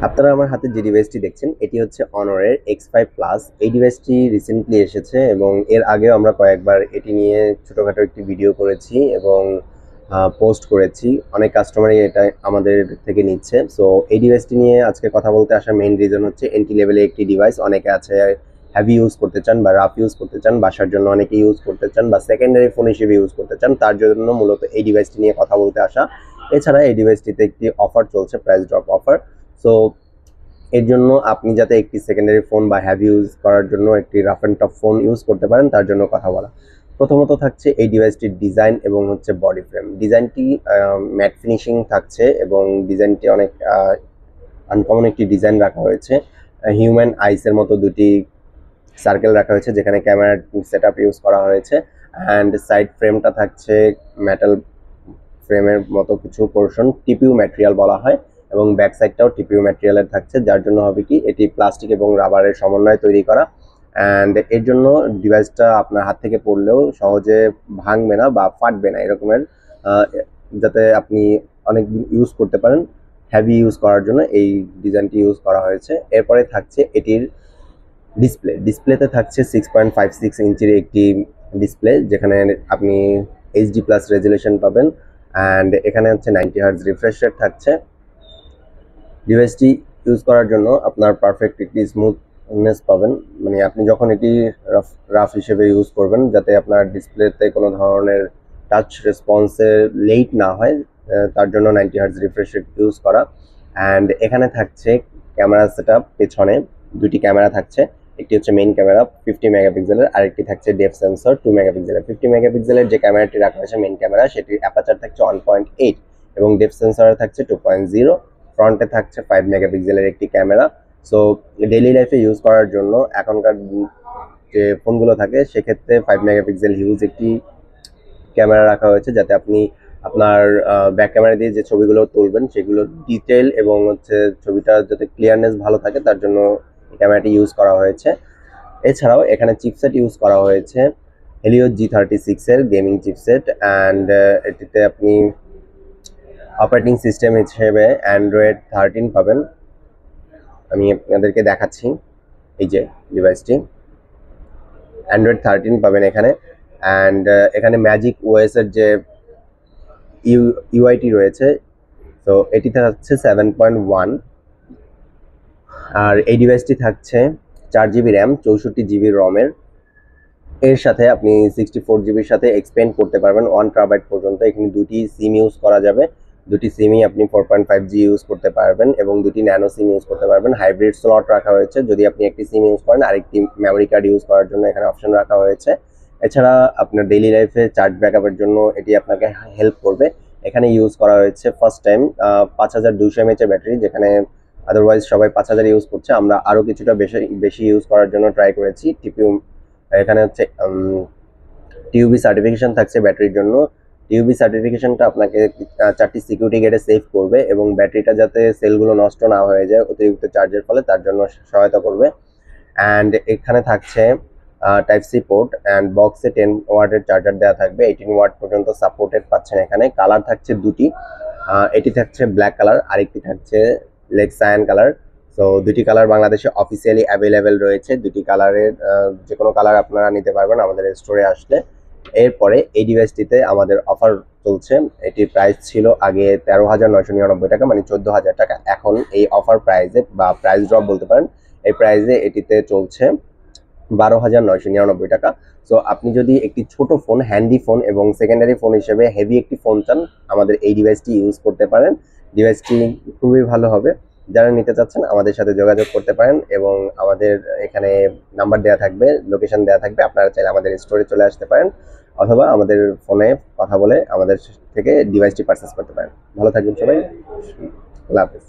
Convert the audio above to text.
আপনারা আমার হাতে যে ডিভাইসটি দেখছেন এটি হচ্ছে অনরের X5 প্লাস। এই ডিভাইসটি রিসেন্টলি এসেছে এবং এর আগেও আমরা কয়েকবার এটি নিয়ে ছোটোখাটো একটি ভিডিও করেছি এবং পোস্ট করেছি। অনেক কাস্টমারই এটা আমাদের থেকে নিচ্ছে। সো এই ডিভাইসটি নিয়ে আজকে কথা বলতে আসার মেইন রিজন হচ্ছে এন্ট্রি লেভেলে একটি ডিভাইস। অনেকে আছে হ্যাভি ইউজ করতে চান বা রাফ ইউজ করতে চান, বাসার জন্য অনেকে ইউজ করতে চান বা সেকেন্ডারি ফোন হিসেবে ইউজ করতে চান, তার জন্য মূলত এই ডিভাইসটি নিয়ে কথা বলতে আসা। এছাড়া এই ডিভাইসটিতে একটি অফার চলছে, প্রাইস ড্রপ অফার। সো এর জন্য আপনি যাতে একটি সেকেন্ডারি ফোন বা হ্যাভি ইউজ করার জন্য একটি rough and tough phone use করতে পারেন তার জন্য কথা বলা। প্রথমত থাকছে এই ডিভাইসটির ডিজাইন এবং হচ্ছে বডি ফ্রেম। ডিজাইনটি ম্যাট ফিনিশিং থাকছে এবং ডিজাইনটি অনেক আনকমন একটি ডিজাইন রাখা হয়েছে। হিউম্যান আইসের মতো দুটি সার্কেল রাখা হয়েছে যেখানে ক্যামেরার সেট আপ ইউজ করা হয়েছে। অ্যান্ড সাইড ফ্রেমটা থাকছে মেটাল ফ্রেমের মতো কিছু পোর্শন, টিপিউ ম্যাটেরিয়াল বলা হয়, এবং ব্যাক সাইডটাও টিপিউ ম্যাটেরিয়ালের থাকছে, যার জন্য হবে কি এটি প্লাস্টিক এবং রাবারের সমন্বয়ে তৈরি করা। অ্যান্ড এর জন্য ডিভাইসটা আপনার হাত থেকে পড়লেও সহজে ভাঙবে না বা ফাটবে না এরকমের, যাতে আপনি অনেকদিন ইউজ করতে পারেন। হ্যাভি ইউজ করার জন্য এই ডিজাইনটি ইউজ করা হয়েছে। এরপরে থাকছে এটির ডিসপ্লেতে থাকছে 6.56 ইঞ্চির একটি ডিসপ্লে, যেখানে আপনি এইচডি প্লাস রেজুলেশন পাবেন। অ্যান্ড এখানে হচ্ছে 90 হার্জ রিফ্রেশ রেট থাকছে। ডিভাইসটি ইউজ করার জন্য আপনার পারফেক্ট একটি স্মুথনেস পাবেন, মানে আপনি যখন এটি রাফ হিসেবে ইউজ করবেন যাতে আপনার ডিসপ্লেতে কোনো ধরনের টাচ রেসপন্সে লেট না হয়, তার জন্য 90 হার্জ রিফ্রেশ রেট ইউজ করা। অ্যান্ড এখানে থাকছে ক্যামেরা সেট আপ। পেছনে দুটি ক্যামেরা থাকছে, একটি হচ্ছে মেইন ক্যামেরা 50 মেগাপিক্সেলের, আরেকটি থাকছে ডেপথ সেন্সর 2 মেগাপিক্সেলের। 50 মেগাপিক্সেলের যে ক্যামেরাটি রাখা হয়েছে মেইন ক্যামেরা, সেটির অ্যাপারচার থাকছে 1.8 এবং ডেপথ সেন্সর থাকছে 2.0। ফ্রন্টে থাকছে 5 মেগাপিক্সেলের একটি ক্যামেরা। সো ডেইলি লাইফে ইউজ করার জন্য এখনকার যে ফোনগুলো থাকে সেক্ষেত্রে 5 মেগাপিক্সেল হিউজ একটি ক্যামেরা রাখা হয়েছে, যাতে আপনি আপনার ব্যাক ক্যামেরা দিয়ে যে ছবিগুলো তুলবেন সেগুলো ডিটেল এবং হচ্ছে ছবিটা যাতে ক্লিয়ারনেস ভালো থাকে তার জন্য এই ক্যামেরাটি ইউজ করা হয়েছে। এছাড়াও এখানে চিপসেট ইউজ করা হয়েছে হেলিও G36 এর গেমিং চিপসেট। অ্যান্ড এটিতে আপনি অপারেটিং সিস্টেম হিসেবে অ্যান্ড্রয়েড 13 পাবেন। আমি আপনাদেরকে দেখাচ্ছি, এই যে ডিভাইসটি অ্যান্ড্রয়েড 13 পাবেন এখানে। অ্যান্ড এখানে ম্যাজিক ওএস এর যে ইউআইটি রয়েছে, তো এটিতে হচ্ছে 7.1। আর এই ডিভাইসটি থাকছে 4 জিবি র্যাম, 64 জিবি রমের। এর সাথে আপনি 64 জিবির সাথে এক্সপেন্ড করতে পারবেন 1 TB পর্যন্ত। এখানে দুটি সিম ইউজ করা যাবে, দুটি সিমই আপনি 4.5G ইউজ করতে পারবেন এবং দুটি ন্যানো সিম ইউজ করতে পারবেন। হাইব্রিড স্লট রাখা হয়েছে, যদি আপনি একটি সিম ইউজ করেন আরেকটি মেমোরি কার্ড ইউজ করার জন্য এখানে অপশন রাখা হয়েছে। এছাড়া আপনার ডেইলি লাইফে চার্জ ব্যাকআপের জন্য এটি আপনাকে হেল্প করবে। এখানে ইউজ করা হয়েছে ফার্স্ট টাইম 5200 mAh এর ব্যাটারি, যেখানে আদারওয়াইজ সবাই 5000 ইউজ করছে। আমরা আরও কিছুটা বেশি বেশি ইউজ করার জন্য ট্রাই করেছি। টিপিউ এখানে হচ্ছে টিউবি সার্টিফিকেশন থাকছে ব্যাটারির জন্য। টিউবি সার্টিফিকেশনটা আপনাকে 4টি সিকিউরিটি গেটে সেভ করবে এবং ব্যাটারিটা যাতে সেলগুলো নষ্ট না হয়ে যায় অতিরিক্ত চার্জের ফলে, তার জন্য সহায়তা করবে। অ্যান্ড এখানে থাকছে টাইপ সি পোর্ট অ্যান্ড বক্সে 10 ওয়াটের চার্জার দেওয়া থাকবে। 18 ওয়াট পর্যন্ত সাপোর্টেড পাচ্ছেন এখানে। কালার থাকছে দুটি, এটি থাকছে ব্ল্যাক কালার, আরেকটি থাকছে লেগ সায়ান কালার। সো দুটি কালার বাংলাদেশে অফিসিয়ালি অ্যাভেলেবেল রয়েছে। দুটি কালারের যে কোনো কালার আপনারা নিতে পারবেন আমাদের স্টোরে আসলে। এরপরে এই ডিভাইসটিতে আমাদের অফার চলছে। এটির প্রাইস ছিল আগে 13,999 টাকা, মানে 14,000 টাকা। এখন এই অফার প্রাইসে বা প্রাইস ড্রপ বলতে পারেন, এই প্রাইসে এটিতে চলছে 12,999 টাকা। সো আপনি যদি একটি ছোট ফোন, হ্যান্ডি ফোন এবং সেকেন্ডারি ফোন হিসেবে হেভি একটি ফোন চান, আমাদের এই ডিভাইসটি ইউজ করতে পারেন। ডিভাইসটি খুবই ভালো হবে। যারা নিতে চাচ্ছেন আমাদের সাথে যোগাযোগ করতে পারেন এবং আমাদের এখানে নাম্বার দেওয়া থাকবে, লোকেশন দেওয়া থাকবে। আপনারা চাইলে আমাদের স্টোরে চলে আসতে পারেন অথবা আমাদের ফোনে কথা বলে আমাদের থেকে ডিভাইসটি পারচেস করতে পারেন। ভালো থাকবেন সবাই, আল্লাহ হাফেজ।